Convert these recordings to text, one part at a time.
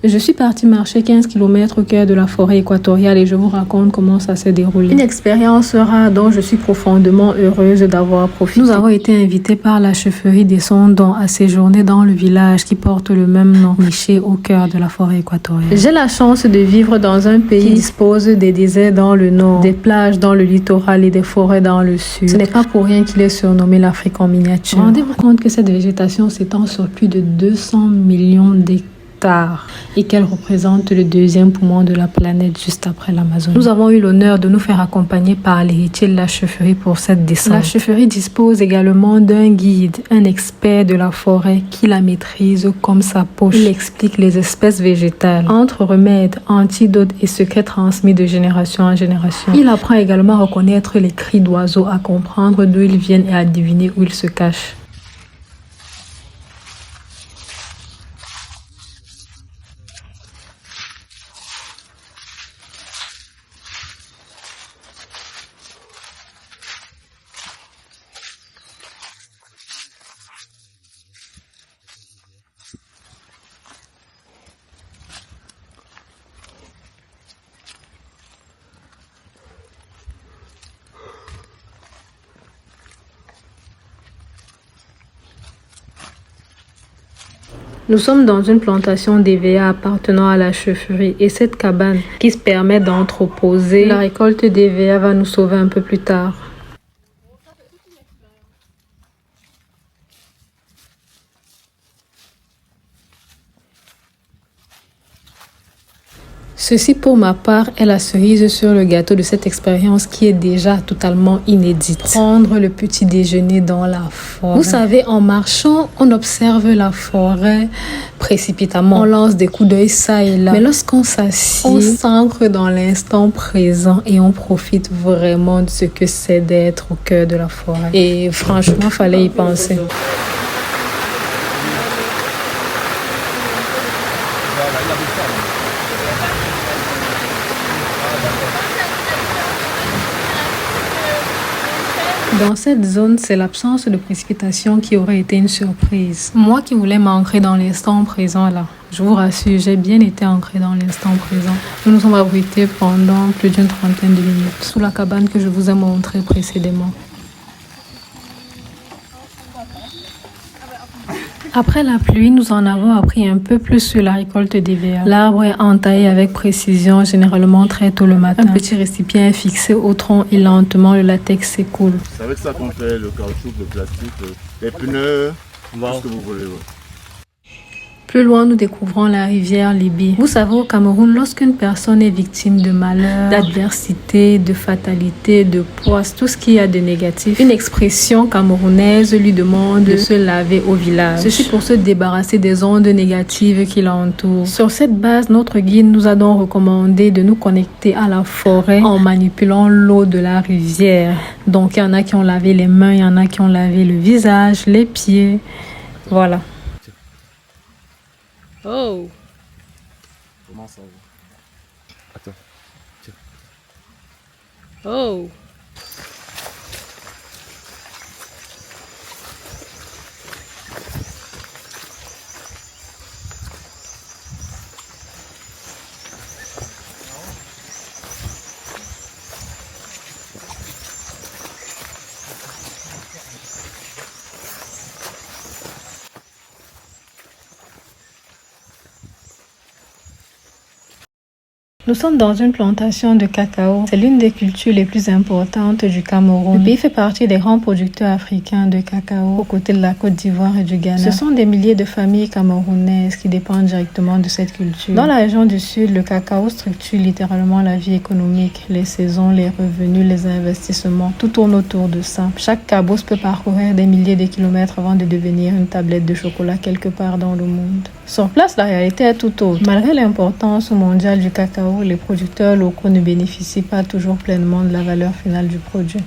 Je suis partie marcher 15 km au cœur de la forêt équatoriale et je vous raconte comment ça s'est déroulé. Une expérience rare dont je suis profondément heureuse d'avoir profité. Nous avons été invités par la chefferie des Sondons à séjourner dans le village qui porte le même nom, niché au cœur de la forêt équatoriale. J'ai la chance de vivre dans un pays qui dispose des déserts dans le nord, des plages dans le littoral et des forêts dans le sud. Ce n'est pas pour rien qu'il est surnommé l'Afrique en miniature. Rendez-vous compte que cette végétation s'étend sur plus de 200 millions d'hectares et qu'elle représente le deuxième poumon de la planète juste après l'Amazonie. Nous avons eu l'honneur de nous faire accompagner par l'héritier de la chefferie pour cette descente. La chefferie dispose également d'un guide, un expert de la forêt qui la maîtrise comme sa poche. Il explique les espèces végétales, entre remèdes, antidotes et secrets transmis de génération en génération. Il apprend également à reconnaître les cris d'oiseaux, à comprendre d'où ils viennent et à deviner où ils se cachent. Nous sommes dans une plantation d'EVA appartenant à la chefferie et cette cabane qui se permet d'entreposer la récolte d'EVA va nous sauver un peu plus tard. Ceci, pour ma part, est la cerise sur le gâteau de cette expérience qui est déjà totalement inédite. Prendre le petit déjeuner dans la forêt. Vous savez, en marchant, on observe la forêt précipitamment. On lance des coups d'œil ça et là. Mais lorsqu'on s'assied, on s'ancre dans l'instant présent et on profite vraiment de ce que c'est d'être au cœur de la forêt. Et franchement, fallait y penser. Dans cette zone, c'est l'absence de précipitation qui aurait été une surprise. Moi qui voulais m'ancrer dans l'instant présent là, je vous rassure, j'ai bien été ancré dans l'instant présent. Nous nous sommes abrités pendant plus d'une trentaine de minutes sous la cabane que je vous ai montrée précédemment. Après la pluie, nous en avons appris un peu plus sur la récolte d'EVA. L'arbre est entaillé avec précision, généralement très tôt le matin. Un petit récipient est fixé au tronc et lentement le latex s'écoule. C'est avec ça qu'on fait le caoutchouc, le plastique, les pneus, tout ce que vous voulez. Ouais. Plus loin, nous découvrons la rivière Libye. Vous savez, au Cameroun, lorsqu'une personne est victime de malheur, d'adversité, de fatalité, de poisse, tout ce qu'il y a de négatif, une expression camerounaise lui demande de se laver au village. Ceci pour se débarrasser des ondes négatives qui l'entourent. Sur cette base, notre guide nous a donc recommandé de nous connecter à la forêt en manipulant l'eau de la rivière. Donc, il y en a qui ont lavé les mains, il y en a qui ont lavé le visage, les pieds. Voilà. Oh! Comment ça va? Attends. Tiens. Oh! Nous sommes dans une plantation de cacao. C'est l'une des cultures les plus importantes du Cameroun. Le pays fait partie des grands producteurs africains de cacao aux côtés de la Côte d'Ivoire et du Ghana. Ce sont des milliers de familles camerounaises qui dépendent directement de cette culture. Dans la région du Sud, le cacao structure littéralement la vie économique, les saisons, les revenus, les investissements. Tout tourne autour de ça. Chaque cabosse peut parcourir des milliers de kilomètres avant de devenir une tablette de chocolat quelque part dans le monde. Sur place, la réalité est tout autre. Malgré l'importance mondiale du cacao, les producteurs locaux ne bénéficient pas toujours pleinement de la valeur finale du produit.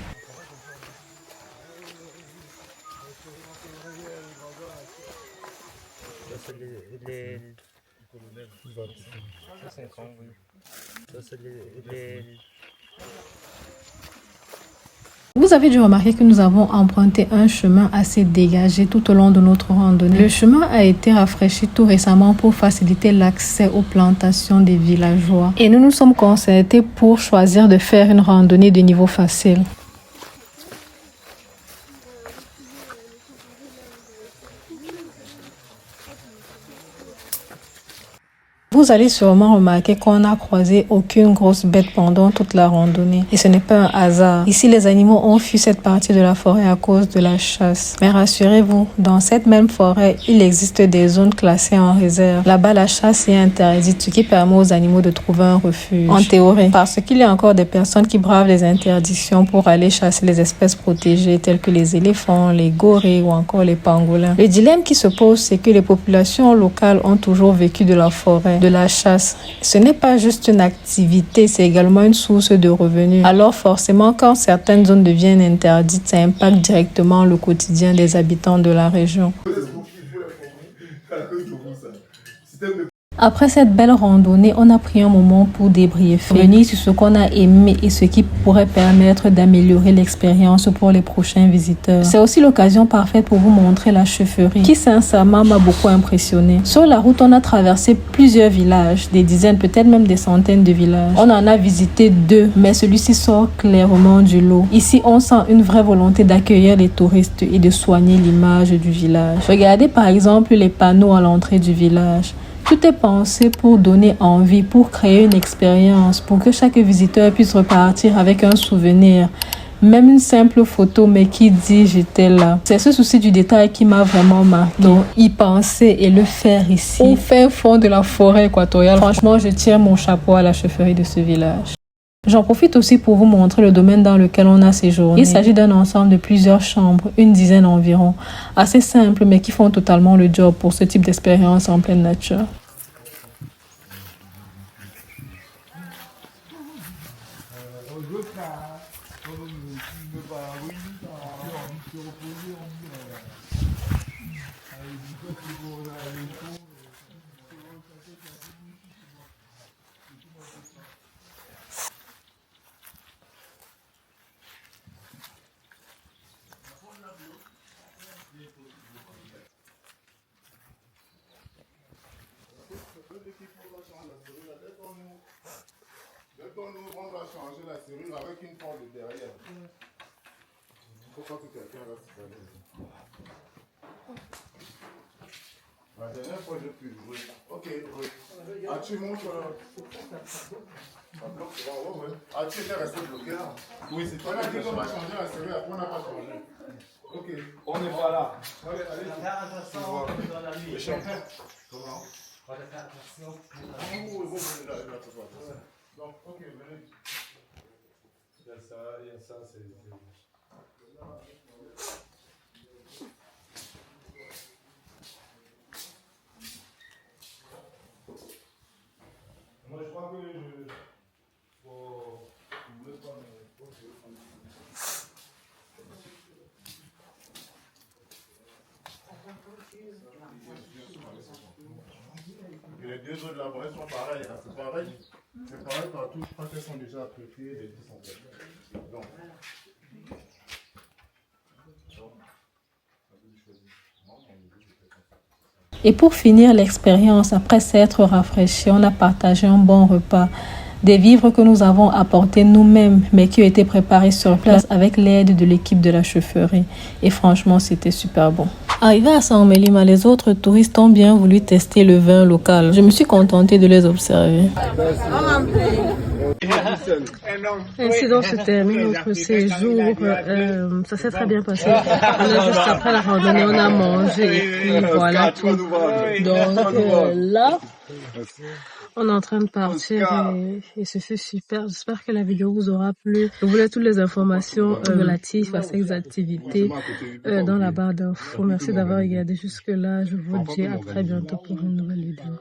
Vous avez dû remarquer que nous avons emprunté un chemin assez dégagé tout au long de notre randonnée. Le chemin a été rafraîchi tout récemment pour faciliter l'accès aux plantations des villageois. Et nous nous sommes concertés pour choisir de faire une randonnée de niveau facile. Vous allez sûrement remarquer qu'on n'a croisé aucune grosse bête pendant toute la randonnée. Et ce n'est pas un hasard. Ici, les animaux ont fui cette partie de la forêt à cause de la chasse. Mais rassurez-vous, dans cette même forêt, il existe des zones classées en réserve. Là-bas, la chasse est interdite, ce qui permet aux animaux de trouver un refuge. En théorie, parce qu'il y a encore des personnes qui bravent les interdictions pour aller chasser les espèces protégées telles que les éléphants, les gorilles ou encore les pangolins. Le dilemme qui se pose, c'est que les populations locales ont toujours vécu de la forêt, de la chasse. Ce n'est pas juste une activité, c'est également une source de revenus. Alors forcément, quand certaines zones deviennent interdites, ça impacte directement le quotidien des habitants de la région. Après cette belle randonnée, on a pris un moment pour débriefer, revenir sur ce qu'on a aimé et ce qui pourrait permettre d'améliorer l'expérience pour les prochains visiteurs. C'est aussi l'occasion parfaite pour vous montrer la chaufferie, qui sincèrement m'a beaucoup impressionné. Sur la route, on a traversé plusieurs villages, des dizaines, peut-être même des centaines de villages. On en a visité 2, mais celui-ci sort clairement du lot. Ici, on sent une vraie volonté d'accueillir les touristes et de soigner l'image du village. Regardez par exemple les panneaux à l'entrée du village. Tout est pensé pour donner envie, pour créer une expérience, pour que chaque visiteur puisse repartir avec un souvenir. Même une simple photo, mais qui dit j'étais là. C'est ce souci du détail qui m'a vraiment marqué. Donc, y penser et le faire ici, au fin fond de la forêt équatoriale. Franchement, je tire mon chapeau à la chefferie de ce village. J'en profite aussi pour vous montrer le domaine dans lequel on a séjourné. Il s'agit d'un ensemble de plusieurs chambres, une dizaine environ. Assez simple, mais qui font totalement le job pour ce type d'expérience en pleine nature. Dès qu'on ouvre, on doit changer la serrure avec une porte de derrière. Il faut pas que quelqu'un reste derrière. La dernière fois, j'ai pu jouer. Ok, oui. Ah, tu montres. Ah, tu étais resté bloqué là. Oui, c'est toi. On a dit qu'on va changer la serrure, après on n'a pas changé. Ok. On n'est pas là. Allez, allez. Attention, dans la nuit. Comment? On va faire attention. Donc, ok, venez. Il y a ça, c'est... Moi, je crois que Et les 2 autres là-bas, elles sont pareilles. Hein, c'est pareil. C'est pareil partout. Je crois qu'elles sont déjà appréciées. Les 2 sont prêtes. Donc. Et pour finir l'expérience, après s'être rafraîchi, on a partagé un bon repas. Des vivres que nous avons apportés nous-mêmes, mais qui ont été préparés sur place avec l'aide de l'équipe de la chaufferie. Et franchement, c'était super bon. Arrivé à San Melima, les autres touristes ont bien voulu tester le vin local. Je me suis contentée de les observer. Ainsi donc se termine notre séjour. Ça s'est très bien passé. On a juste après la randonnée, on a mangé et puis voilà tout. Donc là, on est en train de partir et ce fut super. J'espère que la vidéo vous aura plu. Vous voulez toutes les informations relatives à ces activités dans la barre d'infos. Merci d'avoir regardé jusque là. Je vous dis à très bientôt pour une nouvelle vidéo.